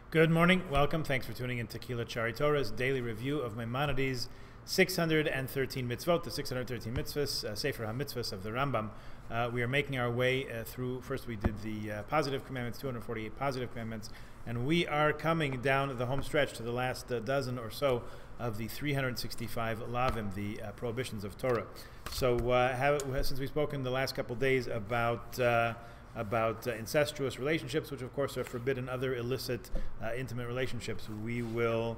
Good morning, welcome, thanks for tuning in to Tequila Chari Torah's daily review of Maimonides' 613 mitzvot, the 613 mitzvahs, Sefer HaMitzvahs of the Rambam. We are making our way through, first we did the positive commandments, 248 positive commandments, and we are coming down the home stretch to the last dozen or so of the 365 lavim, the prohibitions of Torah. So since we've spoken the last couple days about incestuous relationships, which of course are forbidden, other illicit intimate relationships, we will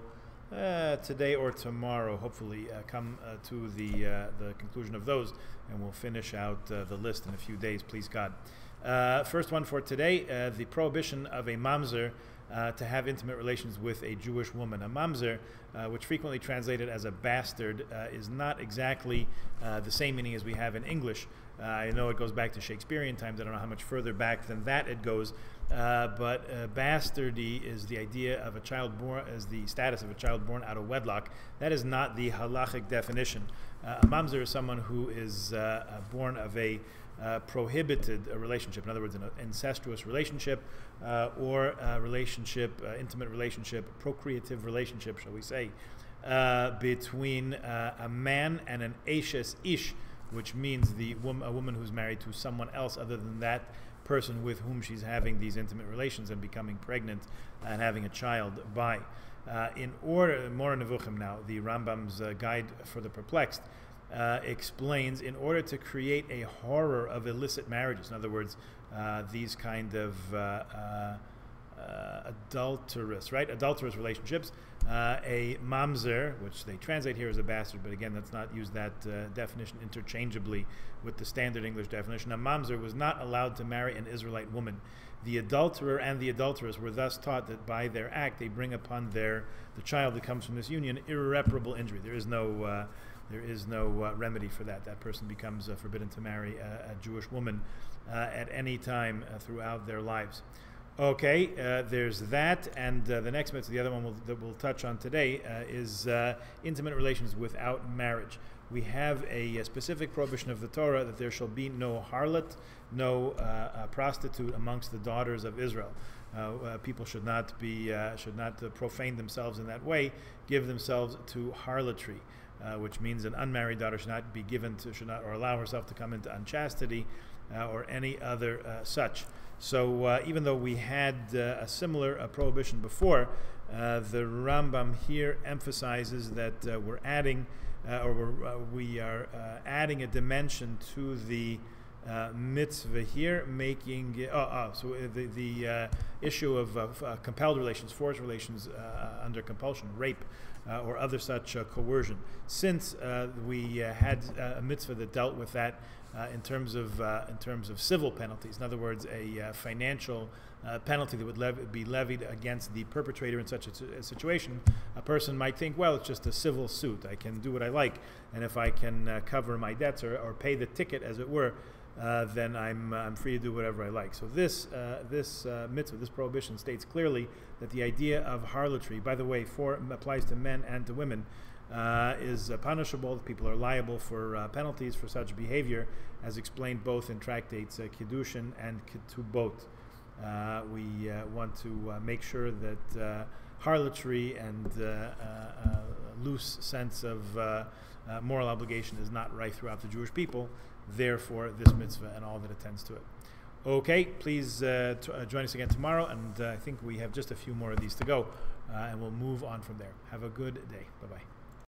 today or tomorrow hopefully come to the conclusion of those, and we'll finish out the list in a few days, please God. First one for today, the prohibition of a mamzer to have intimate relations with a Jewish woman. A mamzer, which frequently translated as a bastard, is not exactly the same meaning as we have in English. I know it goes back to Shakespearean times. I don't know how much further back than that it goes. But bastardy is the idea of a child born, as the status of a child born out of wedlock. That is not the halachic definition. A mamzer is someone who is born of a prohibited relationship. In other words, an incestuous relationship or a relationship, intimate relationship, procreative relationship, shall we say, between a man and an eshes ish, which means a woman who's married to someone else other than that person with whom she's having these intimate relations and becoming pregnant and having a child by. In order, more nevuchim now, the Rambam's Guide for the Perplexed explains, in order to create a horror of illicit marriages, in other words, these kind of adulterous relationships, a mamzer, which they translate here as a bastard, but again, let's not use that definition interchangeably with the standard English definition. A mamzer was not allowed to marry an Israelite woman. The adulterer and the adulteress were thus taught that by their act they bring upon the child that comes from this union irreparable injury. There is no remedy for that. That person becomes forbidden to marry a Jewish woman at any time throughout their lives. Okay, there's that, and the next mitzvah, the other one that we'll touch on today, is intimate relations without marriage. We have a specific prohibition of the Torah that there shall be no harlot, no prostitute amongst the daughters of Israel. People should not profane themselves in that way, give themselves to harlotry, which means an unmarried daughter should not be or allow herself to come into unchastity or any other such. So even though we had a similar prohibition before, the Rambam here emphasizes that we are adding a dimension to the mitzvah here, making the issue of compelled relations, forced relations under compulsion, rape, or other such coercion. Since we had a mitzvah that dealt with that in terms of civil penalties, in other words, a financial penalty that would be levied against the perpetrator in such a situation, a person might think, well, it's just a civil suit. I can do what I like, and if I can cover my debts or pay the ticket, as it were, then I'm free to do whatever I like. So this mitzvah, this prohibition, states clearly that the idea of harlotry, by the way, applies to men and to women, is punishable. People are liable for penalties for such behavior, as explained both in tractates Kiddushin and Ketubot. We want to make sure that harlotry and loose sense of moral obligation is not right throughout the Jewish people. Therefore, this mitzvah and all that attends to it. Okay, please join us again tomorrow, and I think we have just a few more of these to go, and we'll move on from there. Have a good day. Bye-bye.